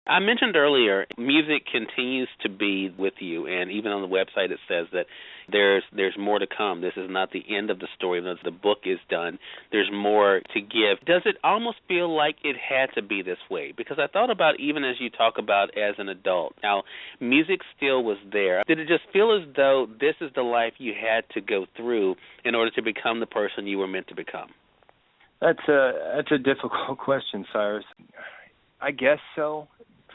I mentioned earlier, music continues to be with you, and even on the website it says that there's more to come. This is not the end of the story. The book is done. There's more to give. Does it almost feel like it had to be this way? Because I thought about, even as you talk about as an adult, now music still was there. Did it just feel as though this is the life you had to go through in order to become the person you were meant to become? That's a difficult question, Cyrus. I guess so.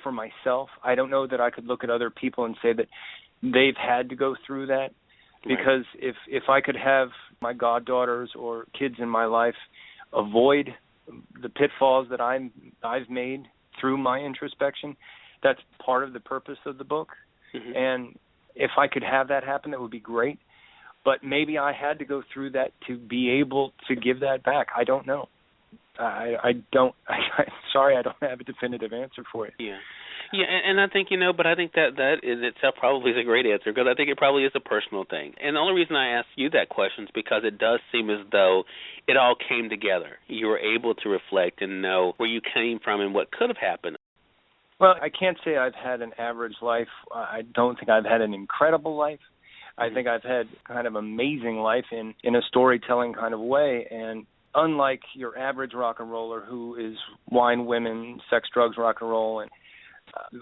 For myself, I don't know that I could look at other people and say that they've had to go through that, because if I could have my goddaughters or kids in my life avoid the pitfalls that I've made through my introspection, that's part of the purpose of the book. Mm-hmm. And if I could have that happen, that would be great. But maybe I had to go through that to be able to give that back. I don't know. I'm sorry, I don't have a definitive answer for you. Yeah, and I think, but I think that in itself probably is a great answer, because I think it probably is a personal thing. And the only reason I ask you that question is because it does seem as though it all came together. You were able to reflect and know where you came from and what could have happened. Well, I can't say I've had an average life. I don't think I've had an incredible life. I think I've had kind of amazing life in a storytelling kind of way. And unlike your average rock and roller who is wine, women, sex, drugs, rock and roll, and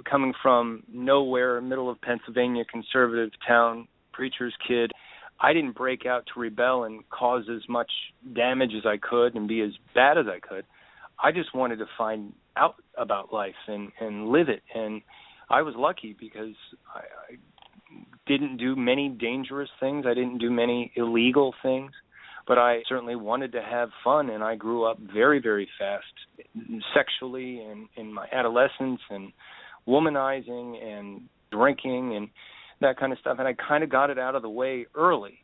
coming from nowhere, middle of Pennsylvania, conservative town, preacher's kid, I didn't break out to rebel and cause as much damage as I could and be as bad as I could. I just wanted to find out about life and live it. And I was lucky because I didn't do many dangerous things. I didn't do many illegal things. But I certainly wanted to have fun, and I grew up very, very fast, sexually and in my adolescence, and womanizing and drinking and that kind of stuff. And I kind of got it out of the way early.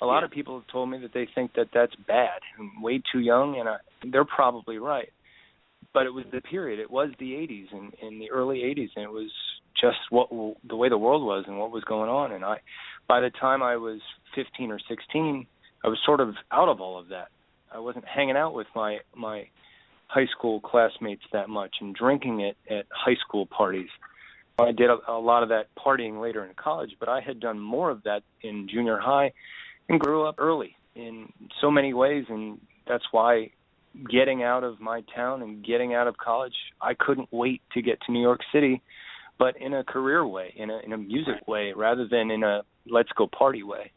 A lot of people have told me that they think that that's bad. I'm way too young, and they're probably right. But it was the period. It was the 80s, and in the early 80s, and it was just the way the world was and what was going on. And by the time I was 15 or 16, I was sort of out of all of that. I wasn't hanging out with my high school classmates that much and drinking it at high school parties. I did a lot of that partying later in college, but I had done more of that in junior high and grew up early in so many ways, and that's why getting out of my town and getting out of college, I couldn't wait to get to New York City, but in a career way, in a music way, rather than in a let's go party way.